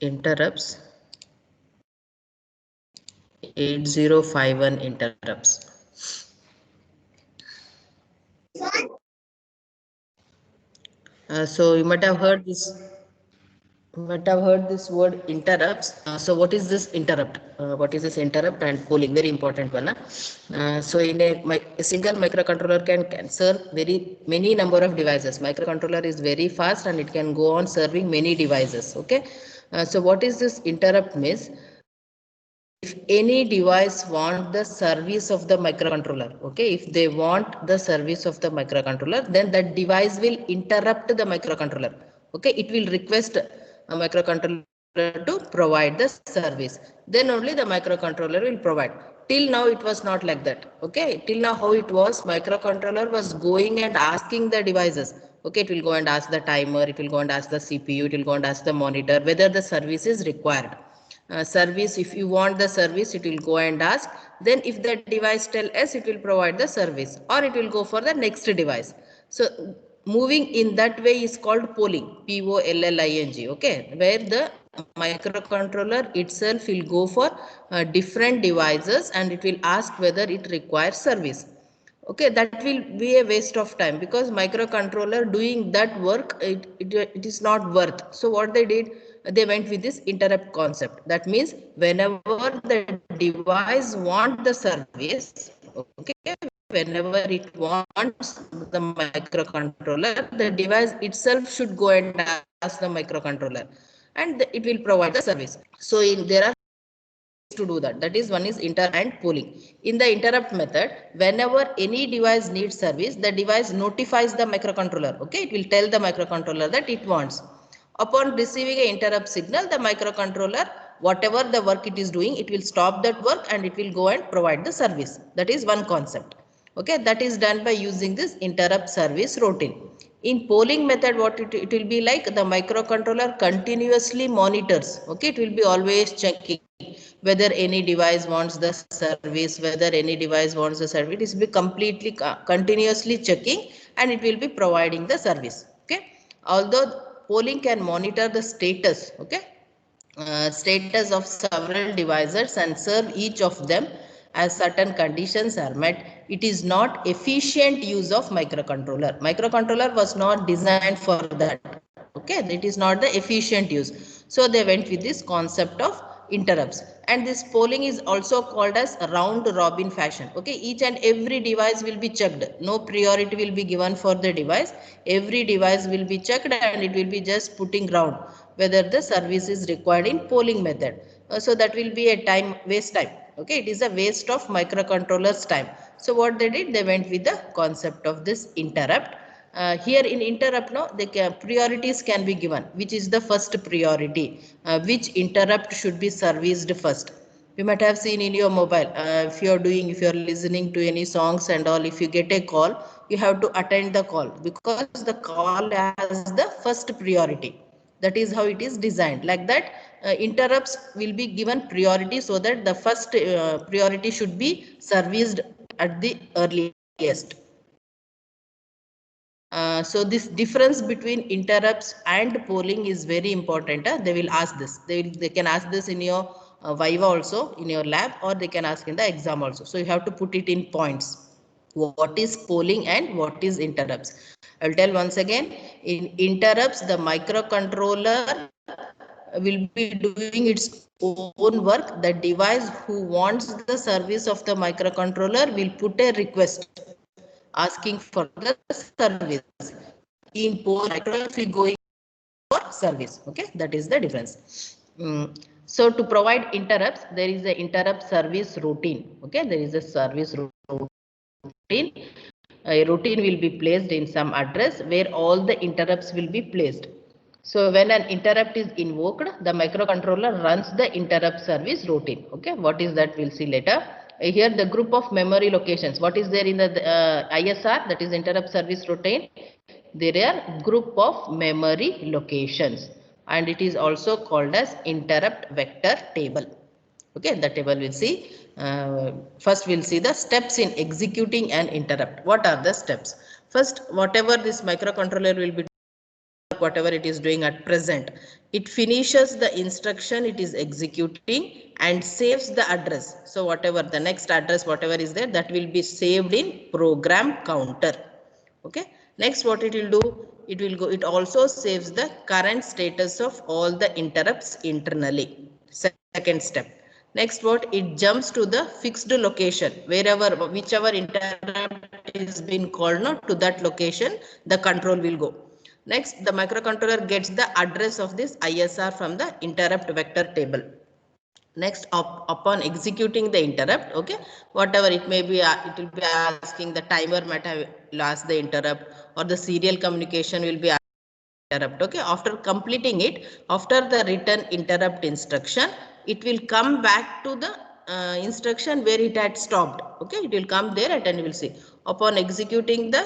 interrupts, 8051 interrupts. So you might have heard this. But I've heard this word interrupts. So what is this interrupt? What is this interrupt and polling? Very important one. So in a single microcontroller can serve very many number of devices. Microcontroller is very fast and it can go on serving many devices. Okay. So what is this interrupt means? If any device want the service of the microcontroller, okay, if they want the service of the microcontroller, then that device will interrupt the microcontroller. Okay, it will request a microcontroller to provide the service. Then only the microcontroller will provide. Till now it was not like that. Okay, till now how it was, microcontroller was going and asking the devices. Okay, it will go and ask the timer, it will go and ask the CPU, it will go and ask the monitor whether the service is required. Service, if you want the service, it will go and ask. Then if the device tell us, it will provide the service, or it will go for the next device. So moving in that way is called polling, polling. Okay, where the microcontroller itself will go for different devices and it will ask whether it requires service. Okay, that will be a waste of time, because microcontroller doing that work, it is not worth. So what they did, they went with this interrupt concept. That means whenever the device want the service, okay, whenever it wants the microcontroller, the device itself should go and ask the microcontroller and it will provide the service. So there are to do that. That is, one is inter and polling. In the interrupt method, whenever any device needs service, the device notifies the microcontroller. Okay, it will tell the microcontroller that it wants. Upon receiving an interrupt signal, the microcontroller, whatever the work it is doing, it will stop that work and it will go and provide the service. That is one concept. Okay, that is done by using this interrupt service routine. In polling method, what it will be like, the microcontroller continuously monitors. Okay, it will be always checking whether any device wants the service, whether any device wants the service. It will be completely continuously checking and it will be providing the service. Okay, although polling can monitor the status, okay, status of several devices and serve each of them as certain conditions are met, it is not efficient use of microcontroller. Microcontroller was not designed for that. Okay, it is not the efficient use. So they went with this concept of interrupts. And this polling is also called as round robin fashion. Okay, each and every device will be checked. No priority will be given for the device. Every device will be checked and it will be just putting round whether the service is required in polling method. So that will be a waste time. Okay, it is a waste of microcontroller's time. So what they did, they went with the concept of this interrupt. Here in interrupt, no, the priorities can be given. Which is the first priority? Which interrupt should be serviced first? You might have seen in your mobile, if you are listening to any songs and all, if you get a call, you have to attend the call, because the call has the first priority. That is how it is designed. Like that, interrupts will be given priority, so that the first priority should be serviced at the earliest. So this difference between interrupts and polling is very important. They will ask this. They can ask this in your Viva also, in your lab, or they can ask in the exam also. So you have to put it in points. What is polling and what is interrupts? I will tell once again. In interrupts, the microcontroller will be doing its own work. The device who wants the service of the microcontroller will put a request asking for the service. In poll, microcontroller will going for service. Okay, that is the difference. So to provide interrupts, there is a interrupt service routine. Okay, there is a service routine. A routine will be placed in some address where all the interrupts will be placed. So when an interrupt is invoked, the microcontroller runs the interrupt service routine. Okay, what is that? We'll see later. Here the group of memory locations. What is there in the ISR? That is interrupt service routine. There are group of memory locations, and it is also called as interrupt vector table. Okay, the table we'll see. First we'll see the steps in executing an interrupt. What are the steps? First, whatever this microcontroller will be whatever it is doing at present. It finishes the instruction it is executing and saves the address. So whatever the next address, whatever is there, that will be saved in program counter. Okay. Next, what it will do, it also saves the current status of all the interrupts internally. Second step. Next, what it jumps to the fixed location, whichever interrupt is been called, not to that location, the control will go. Next, the microcontroller gets the address of this ISR from the interrupt vector table. Next, upon executing the interrupt, okay, whatever it may be, it will be asking the timer might have lost the interrupt, or the serial communication will be interrupt. Okay, after completing it, after the return interrupt instruction, it will come back to the instruction where it had stopped. Okay, it will come there and you will see. Upon executing the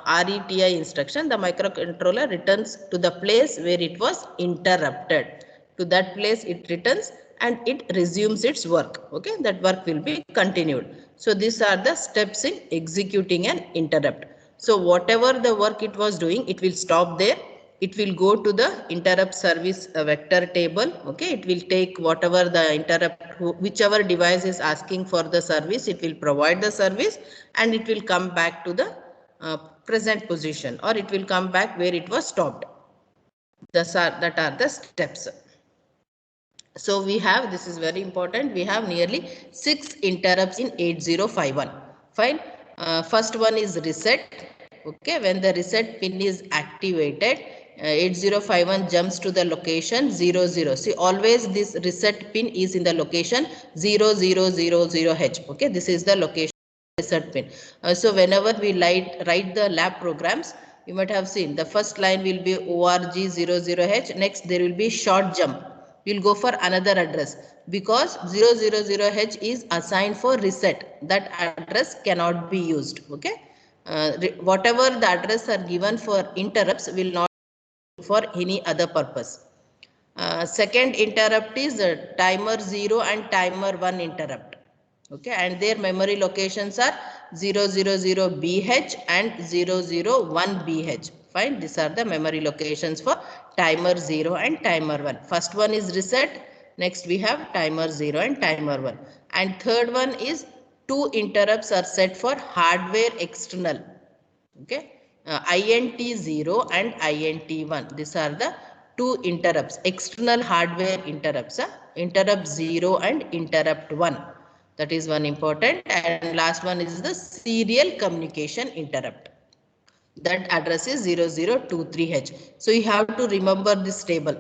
RETI instruction, the microcontroller returns to the place where it was interrupted. To that place it returns and it resumes its work. Okay, that work will be continued. So these are the steps in executing an interrupt. So whatever the work it was doing, it will stop there. It will go to the interrupt service vector table. Okay, it will take whatever the interrupt, whichever device is asking for the service, it will provide the service and it will come back to the present position, or it will come back where it was stopped. That are the steps. So we have, this is very important, we have nearly 6 interrupts in 8051. Fine. First one is reset. Okay, when the reset pin is activated, 8051 jumps to the location 00. See, always this reset pin is in the location 0000H. Okay, this is the location reset pin. So whenever we write the lab programs, you might have seen the first line will be ORG00H. Next there will be short jump. We'll go for another address because 000H is assigned for reset. That address cannot be used. Okay. Whatever the address are given for interrupts will not be for any other purpose. Second interrupt is timer 0 and timer 1 interrupt. Okay, and their memory locations are 000BH and 001BH. Fine, these are the memory locations for timer 0 and timer 1. First one is reset. Next we have timer 0 and timer 1. And third one is two interrupts are set for hardware external. Okay, INT0 and INT1. These are the two interrupts, external hardware interrupts. Interrupt 0 and interrupt 1. That is one important. And last one is the serial communication interrupt. That address is 0023H. So you have to remember this table.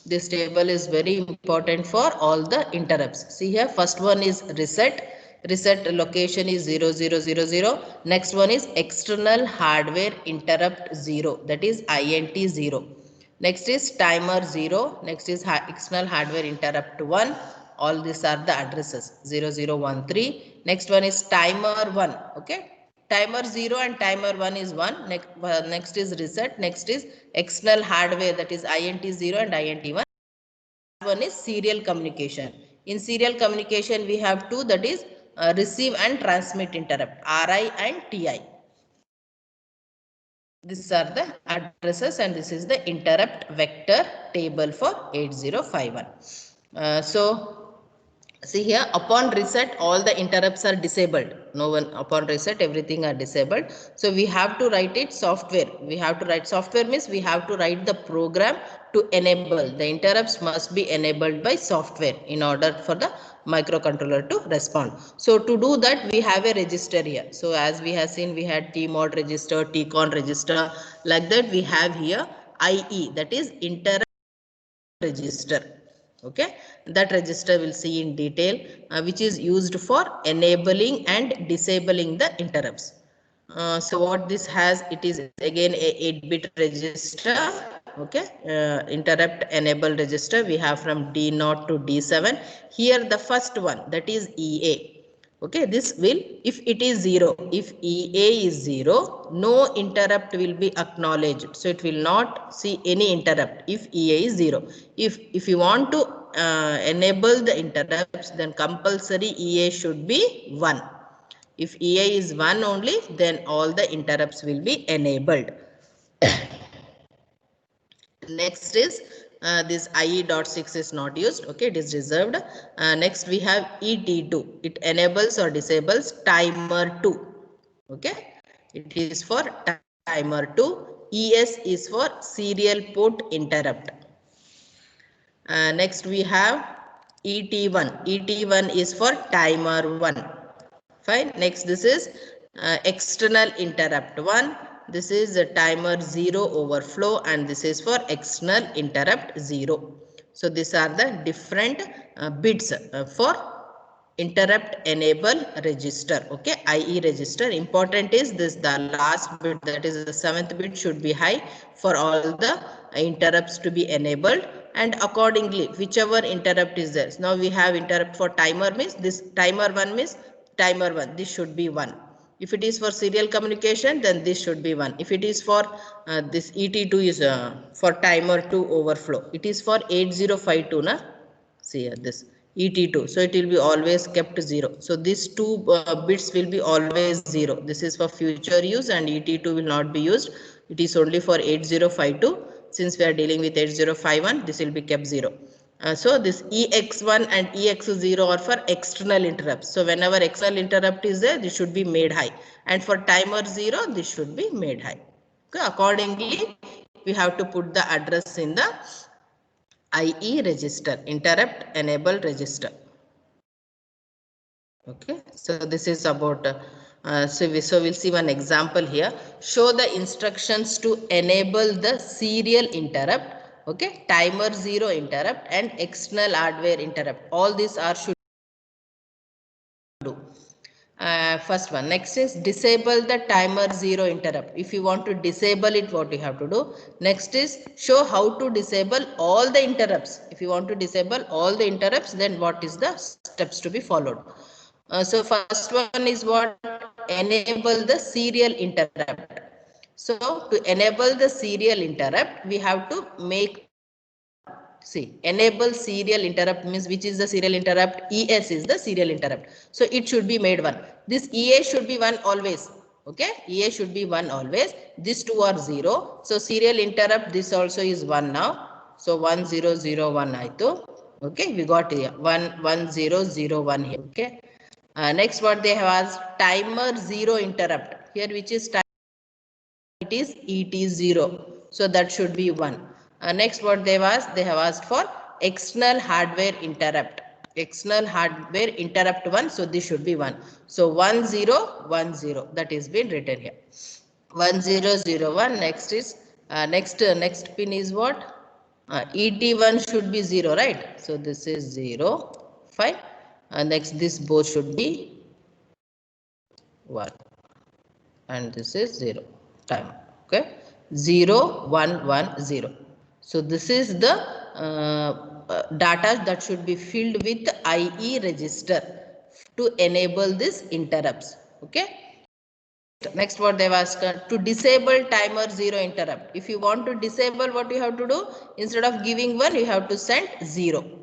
This table is very important for all the interrupts. See here, first one is reset. Reset location is 0000. Next one is external hardware interrupt 0. That is INT 0. Next is timer 0. Next is external hardware interrupt 1. All these are the addresses 0013. Next one is timer 1. Okay. Timer 0 and timer 1 is 1. Next is reset. Next is external hardware, that is INT 0 and INT 1. One is serial communication. In serial communication we have two, that is receive and transmit interrupt, RI and TI. These are the addresses and this is the interrupt vector table for 8051. So see here, upon reset all the interrupts are disabled. No one, upon reset everything are disabled. So we have to write it software. We have to write software means we have to write the program to enable. The interrupts must be enabled by software in order for the microcontroller to respond. So to do that we have a register here. So as we have seen, we had TMOD register, TCON register, like that we have here IE, that is interrupt register. Okay, that register we'll see in detail, which is used for enabling and disabling the interrupts. So what this has, it is again a 8-bit register. Okay, interrupt enable register we have from D0 to D7. Here the first one, that is EA. Okay, this will, if it is 0, if EA is 0, no interrupt will be acknowledged. So it will not see any interrupt if EA is 0. If you want to enable the interrupts, then compulsory EA should be 1. If EA is 1 only, then all the interrupts will be enabled. Next is this IE.6 is not used. Okay, it is reserved. Next we have ET2. It enables or disables timer 2. Okay, it is for timer 2. ES is for serial port interrupt. Next we have ET1. ET1 is for timer 1. Fine. Next this is external interrupt 1. This is a timer 0 overflow and this is for external interrupt 0. So these are the different bits for interrupt enable register. Okay, IE register. Important is this, the last bit, that is the 7th bit, should be high for all the interrupts to be enabled, and accordingly whichever interrupt is there. Now we have interrupt for timer means this timer 1 means timer 1, this should be 1. If it is for serial communication, then this should be 1. If it is for this ET2 is for timer 2 overflow, it is for 8052 na. See here this ET2, so it will be always kept 0. So these two bits will be always 0. This is for future use and ET2 will not be used. It is only for 8052. Since we are dealing with 8051, this will be kept 0. So this EX1 and EX0 are for external interrupts. So whenever external interrupt is there, this should be made high. And for timer 0, this should be made high. Okay, accordingly, we have to put the address in the IE register, interrupt enable register. Okay, so this is about so we'll see one example here. Show the instructions to enable the serial interrupt. Okay, timer 0 interrupt and external hardware interrupt. All these are should do. First one. Next is disable the timer 0 interrupt. If you want to disable it, what you have to do? Next is show how to disable all the interrupts. If you want to disable all the interrupts, then what is the steps to be followed? So first one is what? Enable the serial interrupt. So to enable the serial interrupt, we have to make, see, enable serial interrupt means which is the serial interrupt? ES is the serial interrupt. So it should be made 1. This EA should be 1 always. Okay, EA should be 1 always. These two are 0. So serial interrupt, this also is 1 now. So 1001 aito. Okay, we got here 11001 here. Okay. Next what they have asked, timer 0 interrupt. Here which is time, it is ET0. So that should be 1. Next what they have asked for external hardware interrupt. External hardware interrupt 1. So this should be 1. So 1010, that is been written here. 1001. Next is next pin is what? ET1 should be 0, right? So this is 0. Fine. Next this both should be 1 and this is 0 time. Okay, 0 1 1 0. So this is the data that should be filled with IE register to enable this interrupts. Okay, next what they've asked, to disable timer 0 interrupt. If you want to disable, what you have to do? Instead of giving 1, you have to send 0.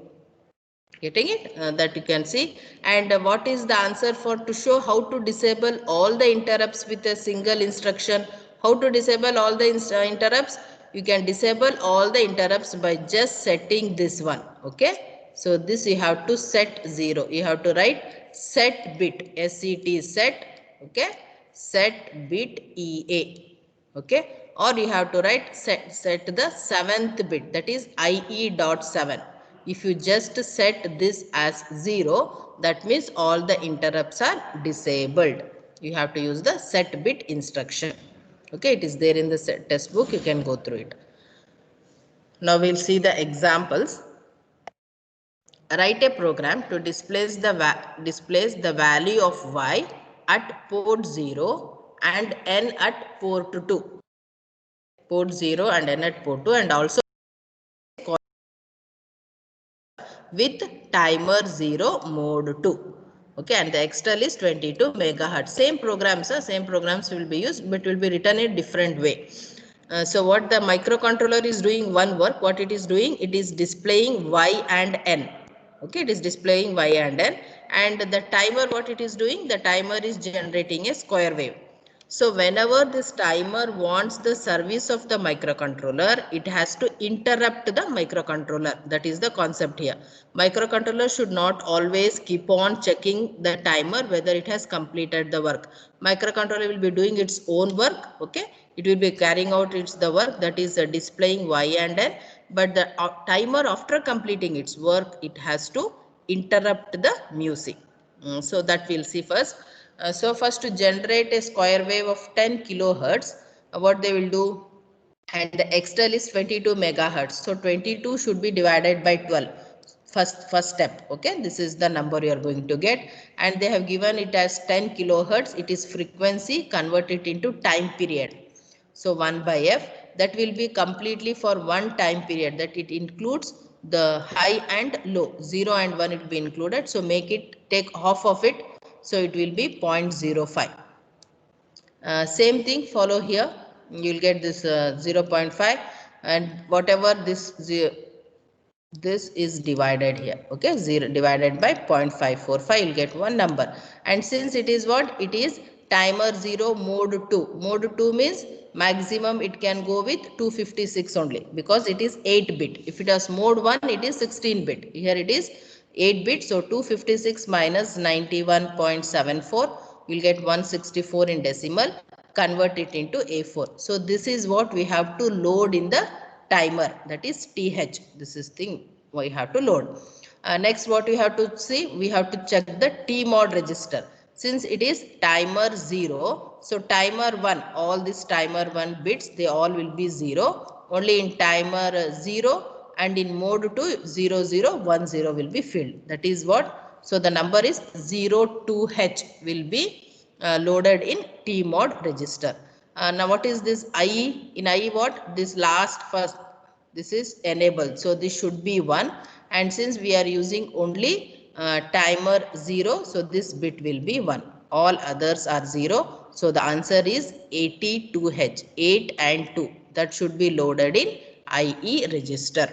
Getting it? That you can see. And what is the answer for to show how to disable all the interrupts with a single instruction? How to disable all the interrupts? You can disable all the interrupts by just setting this one. Okay. So this you have to set 0. You have to write set bit, SET set. Okay. Set bit EA. Okay. Or you have to write set the 7th bit, that is IE.7. If you just set this as 0, that means all the interrupts are disabled. You have to use the set bit instruction. Okay, it is there in the test book. You can go through it. Now we'll see the examples. Write a program to displace the value of Y at port 0 and N at port 2. Port 0 and N at port 2, and also with timer 0 mode 2. Okay, and the external is 22 megahertz. Same programs will be used, but will be written in different way. So what the microcontroller is doing, one work, what it is doing, it is displaying Y and N. Okay, it is displaying Y and N. And the timer, what it is doing, the timer is generating a square wave. So whenever this timer wants the service of the microcontroller, it has to interrupt the microcontroller. That is the concept here. Microcontroller should not always keep on checking the timer whether it has completed the work. Microcontroller will be doing its own work. Okay, it will be carrying out the work, that is displaying Y and N. But the timer, after completing its work, it has to interrupt the music. So that we'll see first. So first, to generate a square wave of 10 kilohertz, what they will do, and the XTEL is 22 megahertz. So 22 should be divided by 12. First step. Okay, this is the number you are going to get, and they have given it as 10 kilohertz. It is frequency, convert it into time period. So 1 by F, that will be completely for one time period, that it includes the high and low, 0 and 1 it will be included. So make it, take half of it, so it will be 0.05. Same thing follow here, you will get this 0.5, and whatever this is divided here. Okay, 0 divided by 0.545, you'll get one number. And since it is what, it is timer 0 mode 2. Mode 2 means maximum it can go with 256 only, because it is 8 bit. If it has mode 1, it is 16 bit. Here it is 8 bit. So 256 minus 91.74, you'll get 164 in decimal. Convert it into A4. So this is what we have to load in the timer, that is TH. This is thing we have to load. Next, what we have to see, we have to check the TMOD register. Since it is timer 0, so timer 1, all these timer 1 bits, they all will be 0. Only in timer 0 and in mode 2, 0010 will be filled. That is what, so the number is 02H will be loaded in TMOD register. Now what is this IE? In IE what? This last first, this is enabled. So this should be 1, and since we are using only timer 0, so this bit will be 1. All others are 0. So the answer is 82H, 8 and 2. That should be loaded in IE register.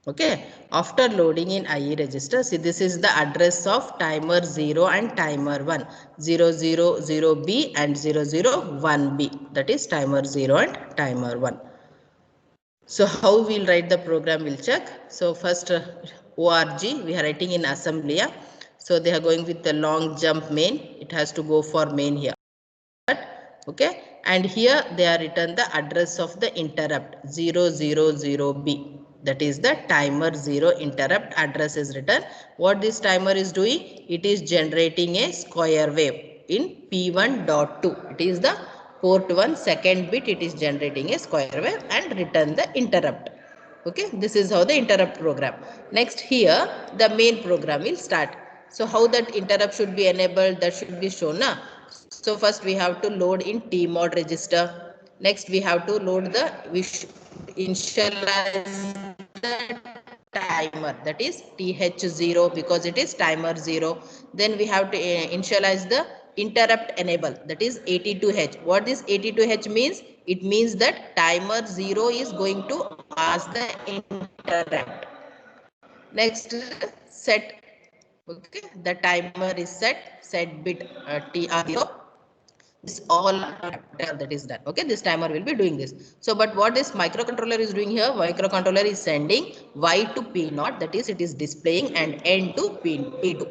Okay, after loading in IE register, see, this is the address of timer 0 and timer 1, 000B and 001B, that is timer 0 and timer 1. So how we'll write the program, we'll check. So first ORG, we are writing in assembly. So they are going with the long jump main, it has to go for main here. Okay, and here they are written the address of the interrupt 000B. That is the timer 0 interrupt address is written. What this timer is doing? It is generating a square wave in P1.2. It is the port 1 second bit, it is generating a square wave and return the interrupt. Okay, this is how the interrupt program. Next, here the main program will start. So how that interrupt should be enabled, that should be shown now. So first we have to load in TMOD register. Next we have to load the, we should initialize the timer, that is TH0, because it is timer 0. Then we have to initialize the interrupt enable, that is 82H. What this 82H means? It means that timer 0 is going to ask the interrupt. Next, set. Okay, the timer is set bit TR0. This all that is done. Okay, this timer will be doing this. So but what this microcontroller is doing here, microcontroller is sending Y to P0, that is it is displaying, and N to P2.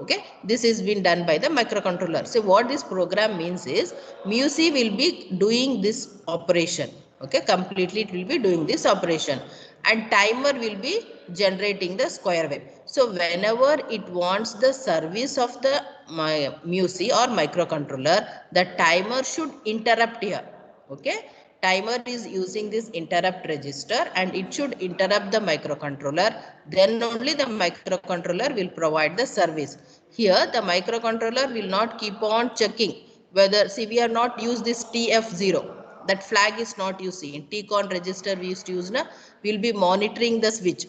Okay, this is been done by the microcontroller. So what this program means is MUSI will be doing this operation. Okay, completely it will be doing this operation, and timer will be generating the square wave. So whenever it wants the service of the MUSI or microcontroller, the timer should interrupt here. Okay, timer is using this interrupt register and it should interrupt the microcontroller. Then only the microcontroller will provide the service. Here the microcontroller will not keep on checking whether, see, we have not used this TF0. That flag is not using. In TCON register we used to use, we will be monitoring the switch.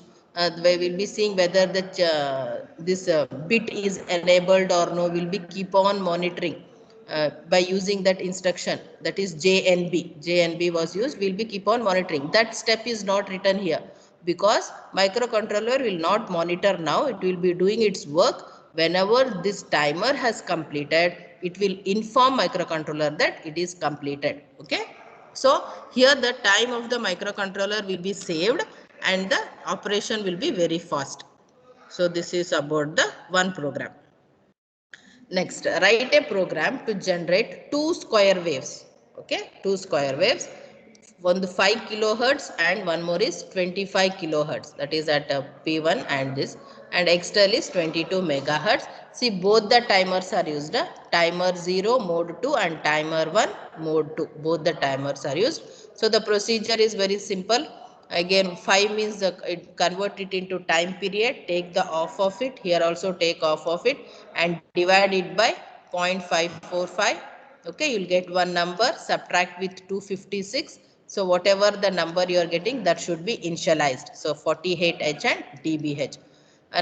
We will be seeing whether the this bit is enabled or no. Will be keep on monitoring by using that instruction, that is JNB. JNB was used. Will be keep on monitoring. That step is not written here because microcontroller will not monitor now. It will be doing its work Whenever this timer has completed, it will inform microcontroller that it is completed. Okay. So here the time of the microcontroller will be saved and the operation will be very fast. So this is about the one program. Next, write a program to generate two square waves. Okay, two square waves. One 5 kilohertz and one more is 25 kilohertz. That is at P1 and this. And external is 22 megahertz. See, both the timers are used. Timer 0 mode 2 and timer 1 mode 2. Both the timers are used. So the procedure is very simple. Again, 5 means convert it into time period, take the off of it, here also take off of it and divide it by 0.545. Okay, you'll get one number, subtract with 256. So whatever the number you are getting, that should be initialized. So 48H and DBH.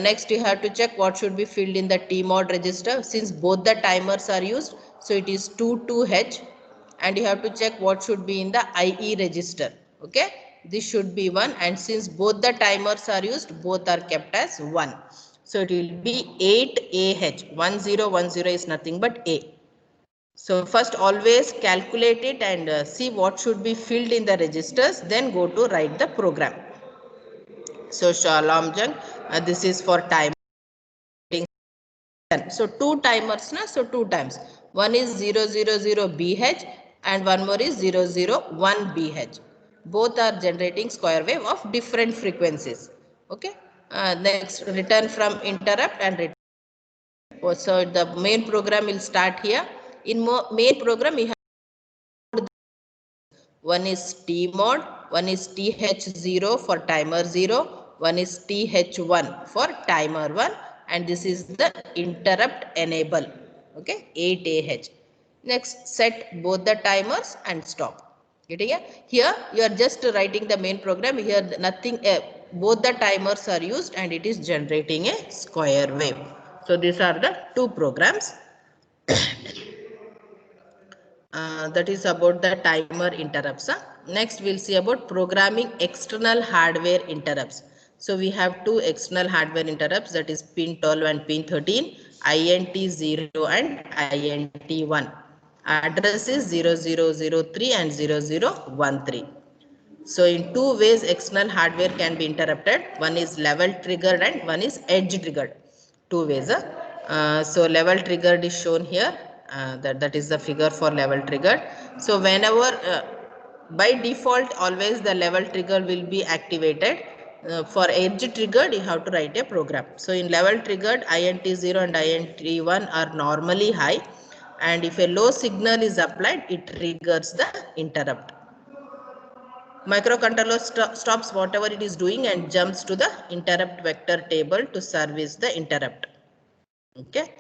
Next, you have to check what should be filled in the TMOD register. Since both the timers are used, so it is 22H. And you have to check what should be in the IE register. Okay, this should be 1, and since both the timers are used, both are kept as 1. So it will be 8AH. 1010 is nothing but A. So first always calculate it and see what should be filled in the registers, then go to write the program. So Shalom Jung, this is for time. So two timers, na? So two times. One is 000BH and one more is 001BH. Both are generating square wave of different frequencies. Okay. Next, return from interrupt and return. So the main program will start here. In main program, we have one is T mode, one is TH0 for timer 0, one is TH1 for timer 1, and this is the interrupt enable. Okay, 8AH. Next, set both the timers and stop. Getting it? Here you are just writing the main program. Here nothing, both the timers are used and it is generating a square wave. So these are the two programs. That is about the timer interrupts. Next, we'll see about programming external hardware interrupts. So we have two external hardware interrupts, that is pin 12 and pin 13, INT0 and INT1. Address is 0003 and 0013. So in two ways external hardware can be interrupted. One is level triggered and one is edge triggered. Two ways. So level triggered is shown here. That is the figure for level triggered. So whenever by default always the level trigger will be activated. For edge triggered you have to write a program. So in level triggered INT0 and INT1 are normally high, and if a low signal is applied it triggers the interrupt. Microcontroller stops whatever it is doing and jumps to the interrupt vector table to service the interrupt. Okay.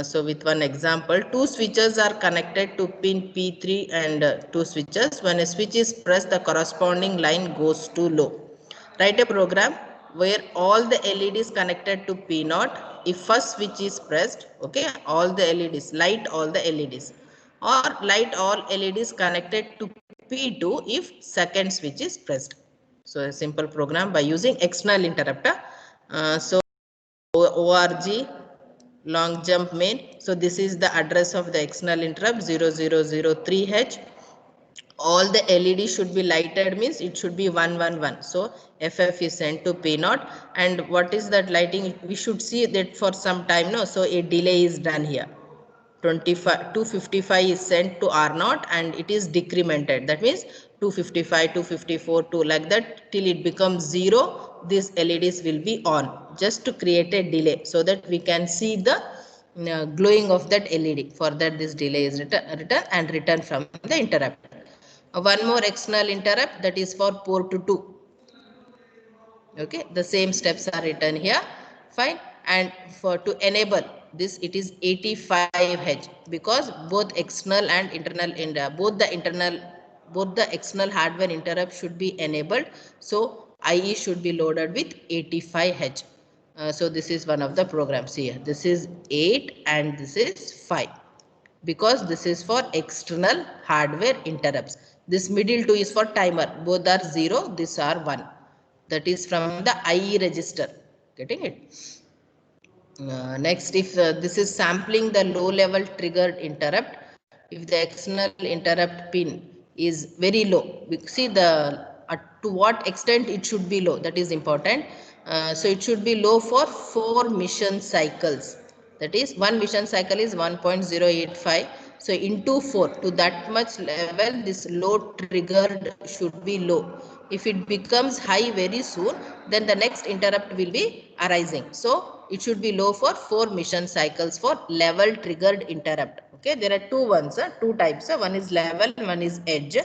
So with one example, two switches are connected to pin P3 and two switches. When a switch is pressed, the corresponding line goes to low. Write a program where all the LEDs connected to P0. If first switch is pressed, okay, all the LEDs, light all the LEDs, or light all LEDs connected to P2 if second switch is pressed. So a simple program by using external interrupter. So ORG long jump main. So this is the address of the external interrupt 0003H. All the LED should be lighted, means it should be 111. So FF is sent to P0, and what is that lighting? We should see that for some time. No, so a delay is done here. 255 is sent to R0 and it is decremented. That means 255, 254, 2 like that till it becomes 0. These LEDs will be on, just to create a delay so that we can see the glowing of that LED. For that this delay is written from the interrupt. One more external interrupt, that is for port 2. Okay, the same steps are written here. Fine. And for to enable this, it is 85H, because both external and internal both the external hardware interrupt should be enabled. So IE should be loaded with 85H. So this is one of the programs here. This is 8 and this is 5, because this is for external hardware interrupts. This middle 2 is for timer. Both are 0. These are 1. That is from the IE register. Getting it? Next, if this is sampling the low level triggered interrupt, if the external interrupt pin is very low, we see the to what extent it should be low, that is important. So it should be low for 4 mission cycles. That is, one mission cycle is 1.085. So into 4, to that much level, this low triggered should be low. If it becomes high very soon, then the next interrupt will be arising. So it should be low for 4 mission cycles for level triggered interrupt. Okay, there are two types. One is level, one is edge.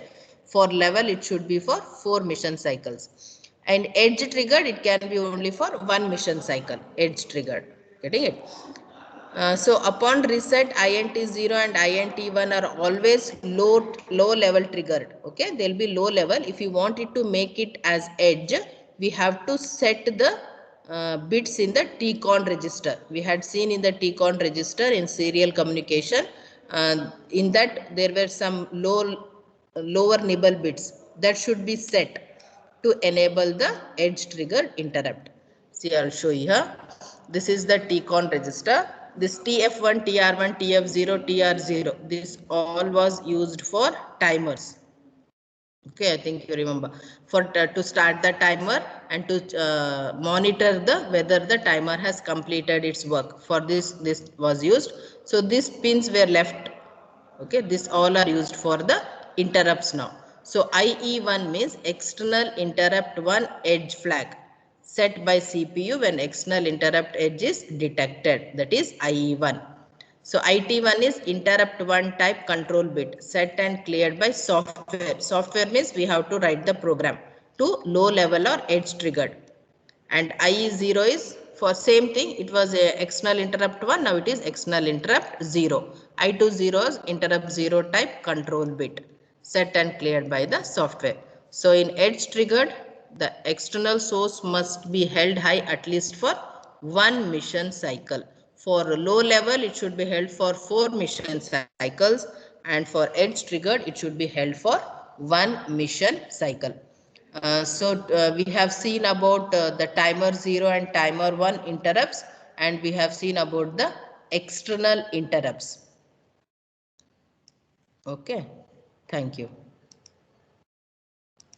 For level, it should be for 4 mission cycles. And edge triggered, it can be only for 1 mission cycle. Edge triggered. Getting it? So upon reset, INT0 and INT1 are always low level triggered. Okay, they'll be low level. If you want it to make it as edge, we have to set the bits in the TCON register. We had seen in the TCON register in serial communication. In that there were some lower nibble bits that should be set to enable the edge triggered interrupt. See, I'll show you here. This is the TCON register. This TF1, TR1, TF0, TR0. This all was used for timers. Okay, I think you remember. For to start the timer and to monitor the whether the timer has completed its work. For this was used. So these pins were left. Okay, this all are used for the interrupts now. So IE1 means external interrupt 1 edge flag set by CPU when external interrupt edge is detected. That is IE1. So IT1 is interrupt 1 type control bit set and cleared by software. Software means we have to write the program to low level or edge triggered. And IE0 is for same thing, it was a external interrupt 1, now it is external interrupt 0. I20 is interrupt 0 type control bit set and cleared by the software. So in edge triggered, the external source must be held high at least for 1 mission cycle. For low level, it should be held for 4 mission cycles, and for edge triggered, it should be held for 1 mission cycle. We have seen about the timer 0 and timer 1 interrupts, and we have seen about the external interrupts. Okay, thank you.